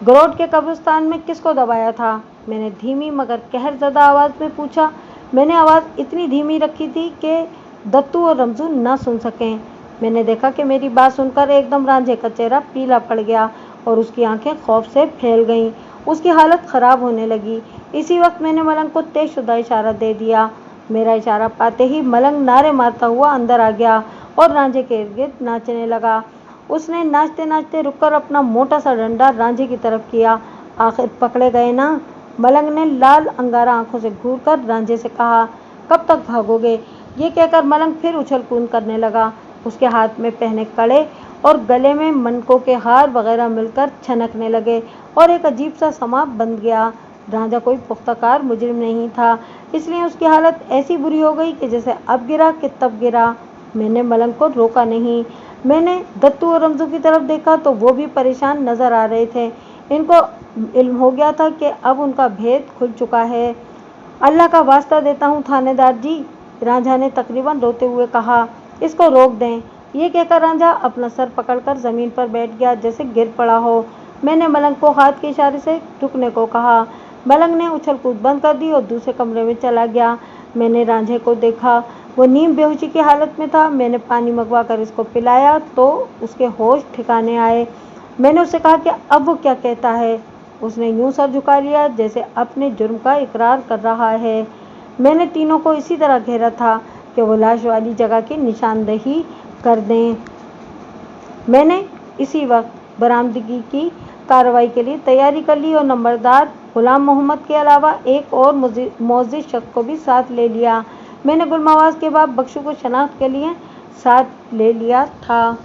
गरोड के कब्रिस्तान में किसको दबाया था? मैंने धीमी मगर कहरज़दा आवाज़ में पूछा। मैंने आवाज़ इतनी धीमी रखी थी कि दत्तू और रमजू न सुन सकें। मैंने देखा कि मेरी बात सुनकर एकदम रांझे का चेहरा पीला पड़ गया और उसकी आंखें खौफ से फैल गईं। उसकी हालत ख़राब होने लगी। इसी वक्त मैंने मलंग को तेजशुदा इशारा दे दिया। मेरा इशारा पाते ही मलंग नारे मारता हुआ अंदर आ गया और रांझे के इर्द गिर्द नाचने लगा। उसने नाचते नाचते रुककर अपना मोटा सा डंडा रांझे की तरफ किया। आखिर पकड़े गए ना? मलंग ने लाल अंगारा आंखों से घूरकर रांझे से कहा। कब तक भागोगे? ये कहकर मलंग फिर उछल कूद करने लगा। उसके हाथ में पहने कड़े और गले में मनकों के हार वगैरह मिलकर छनकने लगे और एक अजीब सा समा बन गया। रांझा कोई पुख्ताकार मुजरिम नहीं था, इसलिए उसकी हालत ऐसी बुरी हो गई कि जैसे अब गिरा कि तब गिरा। मैंने मलंग को रोका नहीं। मैंने दत्तू और रमजू की तरफ देखा तो वो भी परेशान नजर आ रहे थे। इनको इल्म हो गया था कि अब उनका भेद खुल चुका है। अल्लाह का वास्ता देता हूँ थानेदार जी, रांझा ने तकरीबन रोते हुए कहा, इसको रोक दें। ये कहकर रांझा अपना सर पकड़कर जमीन पर बैठ गया जैसे गिर पड़ा हो। मैंने मलंग को हाथ के इशारे से रुकने को कहा। मलंग ने उछल कूद बंद कर दी और दूसरे कमरे में चला गया। मैंने रांझे को देखा, वो नीम बेहोशी की हालत में था। मैंने पानी मंगवा कर इसको पिलाया तो उसके होश ठिकाने आए। मैंने उससे कहा कि अब वो क्या कहता है। उसने यूं सर झुका लिया जैसे अपने जुर्म का इकरार कर रहा है। मैंने तीनों को इसी तरह घेरा था कि वो लाश वाली जगह की निशानदेही कर दें। मैंने इसी वक्त बरामदगी की कार्रवाई के लिए तैयारी कर ली और नंबरदार गुलाम मोहम्मद के अलावा एक और मोअज़्ज़िज़ शख्स को भी साथ ले लिया। मैंने गुलमवाज के बाप बख्शू को शनाख्त के लिए साथ ले लिया था।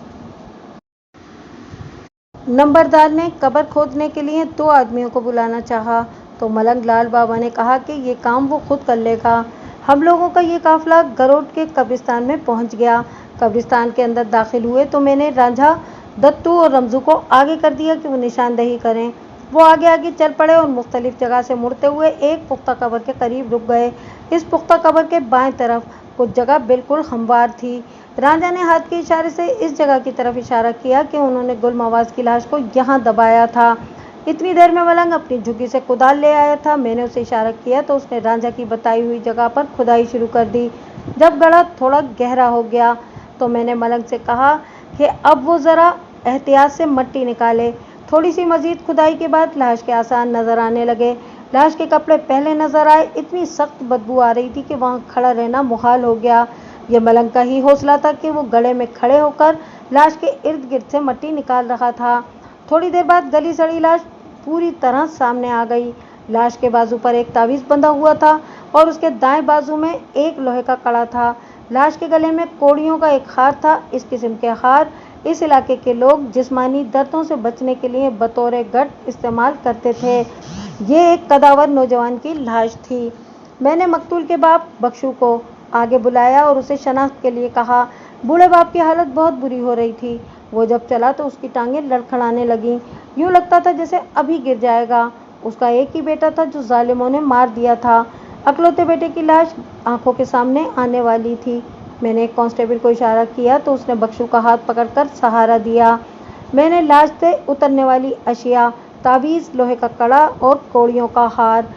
नंबरदार ने कब्र खोदने के लिए 2 आदमियों को बुलाना चाहा तो मलंग लाल बाबा ने कहा कि ये काम वो खुद कर लेगा। हम लोगों का ये काफिला गरोड के कब्रिस्तान में पहुंच गया। कब्रिस्तान के अंदर दाखिल हुए तो मैंने रांझा, दत्तू और रमजू को आगे कर दिया कि वो निशानदेही करें। वो आगे आगे चल पड़े और मुख्तलिफ जगह से मुड़ते हुए एक पुख्ता कब्र के करीब रुक गए। इस पुख्ता कब्र के बाएं तरफ कुछ जगह बिल्कुल हमवार थी। रांझा ने हाथ के इशारे से इस जगह की तरफ इशारा किया कि उन्होंने गुलमवाज की लाश को यहाँ दबाया था। इतनी देर में मलंग अपनी झुग्गी से कुदाल ले आया था। मैंने उसे इशारा किया तो उसने रांझा की बताई हुई जगह पर खुदाई शुरू कर दी। जब गड्ढा थोड़ा गहरा हो गया तो मैंने मलंग से कहा कि अब वो ज़रा एहतियात से मिट्टी निकाले। थोड़ी सी मजीद खुदाई के बाद लाश के आसार नजर आने लगे। लाश के कपड़े पहले नजर आए। इतनी सख्त बदबू आ रही थी कि वहाँ खड़ा रहना मुहाल हो गया। ये मलंग का ही हौसला था कि वो गड्ढे में खड़े होकर लाश के इर्द गिर्द से मिट्टी निकाल रहा था। थोड़ी देर बाद गली सड़ी लाश पूरी तरह सामने आ गई। लाश के बाजू पर एक तावीज़ बंधा हुआ था और उसके दाएं बाजू में एक लोहे का कड़ा था। लाश के गले में कोड़ियों का एक हार था। इस किस्म के हार इस इलाके के लोग जिस्मानी दर्दों से बचने के लिए बतौर गट इस्तेमाल करते थे। ये एक कदावर नौजवान की लाश थी। मैंने मकतूल के बाप बख्शू को आगे बुलाया और उसे शनाख्त के लिए कहा। बूढ़े बाप की हालत बहुत बुरी हो रही थी। वो जब चला तो उसकी टांगें लड़खड़ाने लगीं। यूं लगता था जैसे अभी गिर जाएगा। उसका एक ही बेटा था जो जालिमों ने मार दिया था। अकलौते बेटे की लाश आंखों के सामने आने वाली थी। मैंने एक कांस्टेबल को इशारा किया तो उसने बख्शू का हाथ पकड़कर सहारा दिया। मैंने लाश से उतरने वाली अशिया, तावीज़, लोहे का कड़ा और कोड़ियों का हार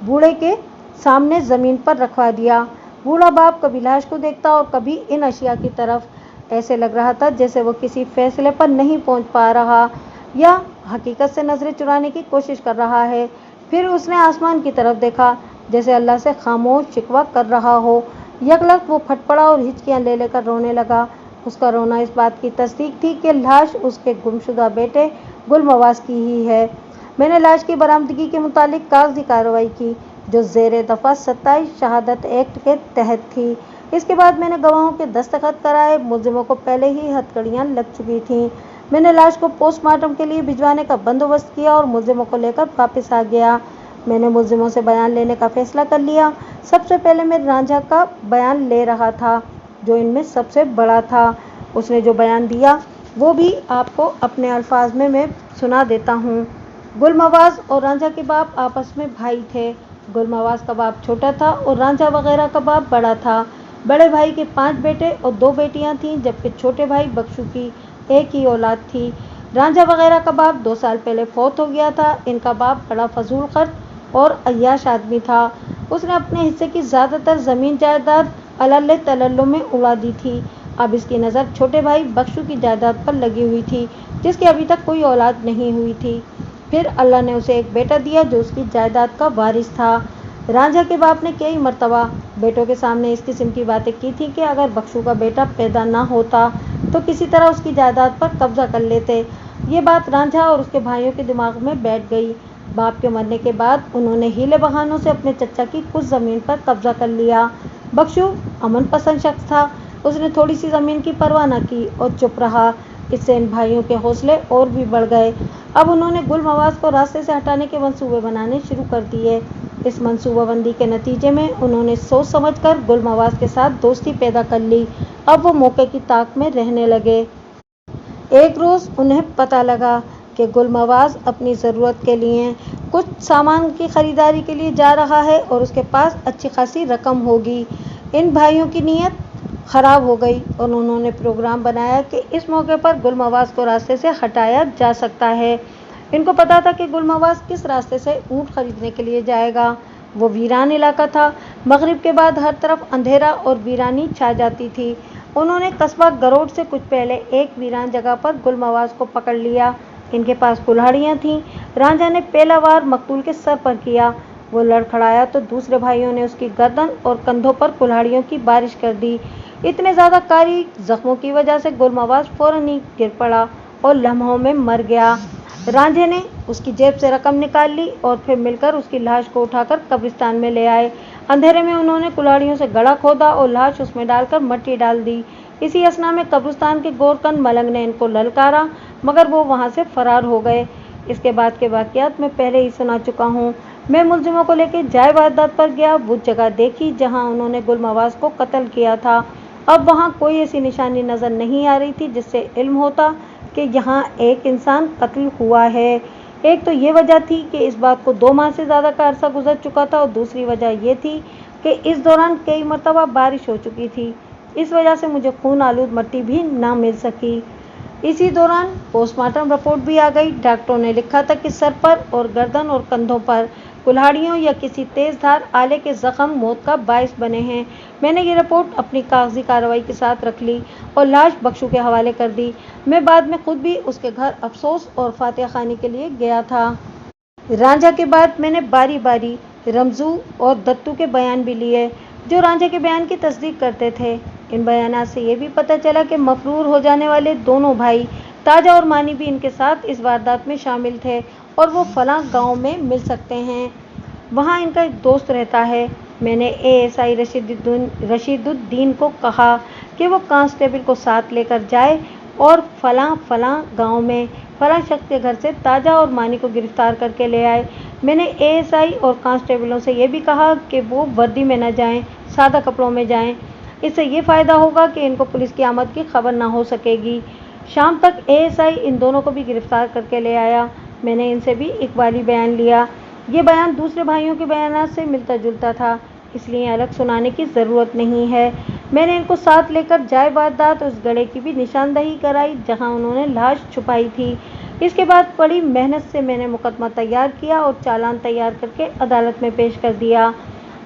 बूढ़े के सामने ज़मीन पर रखवा दिया। बूढ़ा बाप कभी लाश को देखता और कभी इन अशिया की तरफ। ऐसे लग रहा था जैसे वो किसी फैसले पर नहीं पहुंच पा रहा या हकीकत से नजरें चुराने की कोशिश कर रहा है। फिर उसने आसमान की तरफ देखा जैसे अल्लाह से खामोश शिकवा कर रहा हो। यकलख्त वो फट पड़ा और हिचकियां ले लेकर रोने लगा। उसका रोना इस बात की तस्दीक थी कि लाश उसके गुमशुदा बेटे गुलमवाज की ही है। मैंने लाश की बरामदगी के मुतालिक कागजी कार्रवाई की जो ज़ेर दफ़ा 27 शहादत एक्ट के तहत थी। इसके बाद मैंने गवाहों के दस्तखत कराए। मुलजिमों को पहले ही हथकड़ियाँ लग चुकी थीं। मैंने लाश को पोस्टमार्टम के लिए भिजवाने का बंदोबस्त किया और मुलजिमों को लेकर वापस आ गया। मैंने मुलजिमों से बयान लेने का फैसला कर लिया। सबसे पहले मैं रांझा का बयान ले रहा था जो इनमें सबसे बड़ा था। उसने जो बयान दिया वो भी आपको अपने अल्फाज में मैं सुना देता हूँ। गुलमवाज और रांझा के बाप आपस में भाई थे। गुलमवाज का बाप छोटा था और रांझा वगैरह का बाप बड़ा था। बड़े भाई के 5 बेटे और 2 बेटियां थीं जबकि छोटे भाई बख्शू की एक ही औलाद थी। रांझा वगैरह का बाप 2 साल पहले फौत हो गया था। इनका बाप बड़ा फजूल खर्च और अय्याश आदमी था। उसने अपने हिस्से की ज़्यादातर ज़मीन जायदाद अल्ले तल्लों में उड़ा दी थी। अब इसकी नज़र छोटे भाई बख्शू की जायदाद पर लगी हुई थी जिसकी अभी तक कोई औलाद नहीं हुई थी। फिर अल्लाह ने उसे एक बेटा दिया जो उसकी जायदाद का वारिस था। रांझा के बाप ने कई मर्तबा बेटों के सामने इस किस्म की बातें की थी कि अगर बख्शू का बेटा पैदा ना होता तो किसी तरह उसकी जायदाद पर कब्जा कर लेते। ये बात रांझा और उसके भाइयों के दिमाग में बैठ गई। बाप के मरने के बाद उन्होंने हीले बहानों से अपने चचा की कुछ ज़मीन पर कब्जा कर लिया। बख्शू अमन पसंद शख्स था। उसने थोड़ी सी ज़मीन की परवाह न की और चुप रहा। इससे इन भाइयों के हौसले और भी बढ़ गए। अब उन्होंने गुलमवाज को रास्ते से हटाने के मंसूबे बनाने शुरू कर दिए। इस मंसूबाबंदी के नतीजे में उन्होंने सोच समझकर गुलमवाज के साथ दोस्ती पैदा कर ली। अब वो मौके की ताक में रहने लगे। एक रोज़ उन्हें पता लगा कि गुलमवाज अपनी ज़रूरत के लिए कुछ सामान की ख़रीदारी के लिए जा रहा है और उसके पास अच्छी खासी रकम होगी। इन भाइयों की नीयत खराब हो गई और उन्होंने प्रोग्राम बनाया कि इस मौके पर गुलमवाज को रास्ते से हटाया जा सकता है। इनको पता था कि गुलमवाज किस रास्ते से ऊँट खरीदने के लिए जाएगा। वो वीरान इलाका था। मगरिब के बाद हर तरफ अंधेरा और वीरानी छा जाती थी। उन्होंने कस्बा गरोड से कुछ पहले एक वीरान जगह पर गुलमवाज को पकड़ लिया। इनके पास कुल्हाड़ियाँ थीं। रांझा ने पहला वार मकतूल के सर पर किया। वो लड़खड़ाया तो दूसरे भाइयों ने उसकी गर्दन और कंधों पर कुल्हाड़ियों की बारिश कर दी। इतने ज़्यादा कारी जख्मों की वजह से गुलमवाज फौरन ही गिर पड़ा और लम्हों में मर गया। रांझे ने उसकी जेब से रकम निकाल ली और फिर मिलकर उसकी लाश को उठाकर कब्रिस्तान में ले आए। अंधेरे में उन्होंने कुल्हाड़ियों से गड्ढा खोदा और लाश उसमें डालकर मिट्टी डाल दी। इसी असना में कब्रिस्तान के गोरकन मलंग ने इनको ललकारा, मगर वो वहाँ से फरार हो गए। इसके बाद के वाक़यात मैं पहले ही सुना चुका हूँ। मैं मुलजिमों को लेकर जाए वारदात पर गया, वो जगह देखी जहाँ उन्होंने गुलमवाज को कत्ल किया था। अब वहाँ कोई ऐसी निशानी नज़र नहीं आ रही थी जिससे इल्म होता कि यहाँ एक इंसान कत्ल हुआ है। एक तो ये वजह थी कि इस बात को 2 माह से ज़्यादा का अरसा गुजर चुका था और दूसरी वजह ये थी कि इस दौरान कई मरतबा बारिश हो चुकी थी। इस वजह से मुझे खून आलूद मिट्टी भी ना मिल सकी। इसी दौरान पोस्टमार्टम रिपोर्ट भी आ गई। डॉक्टरों ने लिखा था कि सर पर और गर्दन और कंधों पर कुल्हाड़ियों या किसी तेज धार आले के जख्म मौत का बायस बने हैं। मैंने ये रिपोर्ट अपनी कागजी कार्रवाई के साथ रख ली और लाश बख्शू के हवाले कर दी। मैं बाद में खुद भी उसके घर अफसोस और फातिहा खानी के लिए गया था। रांझा के बाद मैंने बारी बारी रमजू और दत्तू के बयान भी लिए, जो रांझा के बयान की तस्दीक करते थे। इन बयानात से ये भी पता चला कि मफरूर हो जाने वाले दोनों भाई ताजा और मानी भी इनके साथ इस वारदात में शामिल थे और वो फलां गांव में मिल सकते हैं। वहाँ इनका एक दोस्त रहता है। मैंने एएसआई रशीदुद्दीन को कहा कि वो कांस्टेबल को साथ लेकर जाए और फलां गांव में फलां शख्स के घर से ताजा और मानी को गिरफ्तार करके ले आए। मैंने एएसआई और कांस्टेबलों से ये भी कहा कि वो वर्दी में न जाएं, सादा कपड़ों में जाएं। इससे ये फ़ायदा होगा कि इनको पुलिस की आमद की खबर ना हो सकेगी। शाम तक एएसआई इन दोनों को भी गिरफ्तार करके ले आया। मैंने इनसे भी इकबाली बयान लिया। ये बयान दूसरे भाइयों के बयानात से मिलता जुलता था, इसलिए अलग सुनाने की ज़रूरत नहीं है। मैंने इनको साथ लेकर जाए वारदात उस गड्ढे की भी निशानदही कराई जहां उन्होंने लाश छुपाई थी। इसके बाद बड़ी मेहनत से मैंने मुकदमा तैयार किया और चालान तैयार करके अदालत में पेश कर दिया।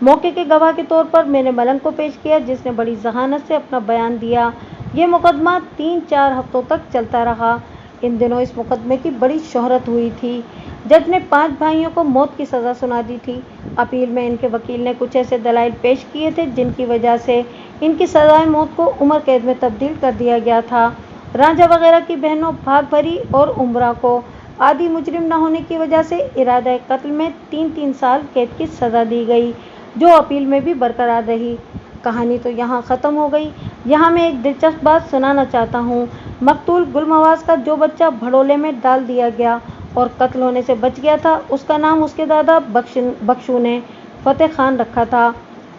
मौके के गवाह के तौर पर मैंने मलंग को पेश किया, जिसने बड़ी जहानत से अपना बयान दिया। ये मुकदमा 3-4 हफ्तों तक चलता रहा। इन दिनों इस मुकदमे की बड़ी शोहरत हुई थी। जज ने 5 भाइयों को मौत की सज़ा सुना दी थी। अपील में इनके वकील ने कुछ ऐसे दलाइल पेश किए थे जिनकी वजह से इनकी सज़ाए मौत को उम्र कैद में तब्दील कर दिया गया था। रांझा वगैरह की बहनों भाग भरी और उम्रा को आदि मुजरिम न होने की वजह से इरादा कत्ल में 3-3 साल कैद की सज़ा दी गई, जो अपील में भी बरकरार रही। कहानी तो यहाँ ख़त्म हो गई। यहाँ मैं एक दिलचस्प बात सुनाना चाहता हूँ। मकतूल गुलमवाज का जो बच्चा भड़ोले में डाल दिया गया और कत्ल होने से बच गया था, उसका नाम उसके दादा बख्शू ने फतेह खान रखा था।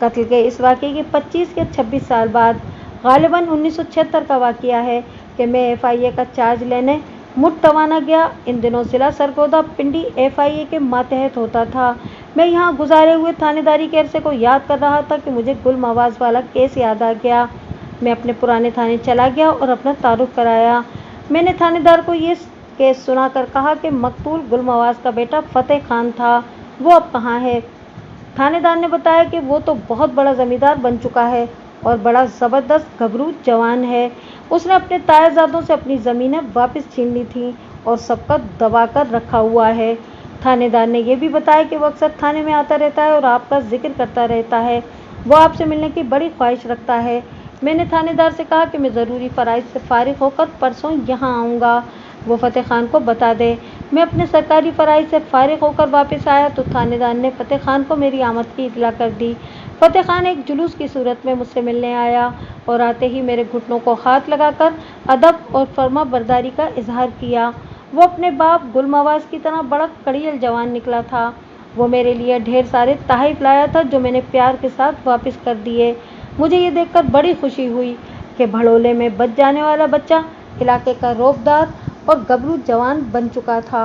कत्ल के इस वाक़े के 25 या 26 साल बाद, गालिबन 1976 का वाक़या है कि मैं एफआईए का चार्ज लेने मुठ रवाना गया। इन दिनों ज़िला सरगोदा पिंडी एफआईए के मातहत होता था। मैं यहाँ गुजारे हुए थानेदारी के अरसे को याद कर रहा था कि मुझे गुलमवाज वाला केस याद आ गया। मैं अपने पुराने थाने चला गया और अपना तारुफ कराया। मैंने थानेदार को ये केस सुनाकर कहा कि मकतूल गुलमवाज का बेटा फतेह खान था, वो अब कहाँ है। थानेदार ने बताया कि वो तो बहुत बड़ा ज़मींदार बन चुका है और बड़ा ज़बरदस्त गबरू जवान है। उसने अपने तायाजादों से अपनी ज़मीनें वापस छीन ली थीं और सबका दबा कर रखा हुआ है। थानेदार ने यह भी बताया कि वो अक्सर थाने में आता रहता है और आपका जिक्र करता रहता है। वो आपसे मिलने की बड़ी ख्वाहिश रखता है। मैंने थानेदार से कहा कि मैं ज़रूरी फ़राइज़ से फ़ारिग होकर परसों यहाँ आऊँगा, वो फतेह खान को बता दे। मैं अपने सरकारी फ़राइज़ से फ़ारिग होकर वापस आया तो थानेदार ने फतेह खान को मेरी आमद की इत्तला कर दी। फतेह खान एक जुलूस की सूरत में मुझसे मिलने आया और आते ही मेरे घुटनों को हाथ लगाकर अदब और फर्मा बरदारी का इजहार किया। वो अपने बाप गुलमवाज की तरह बड़ा कड़ियल जवान निकला था। वो मेरे लिए ढेर सारे तोहफ़े लाया था जो मैंने प्यार के साथ वापस कर दिए। मुझे ये देखकर बड़ी खुशी हुई कि भड़ोले में बच जाने वाला बच्चा इलाके का रौबदार और गबरू जवान बन चुका था।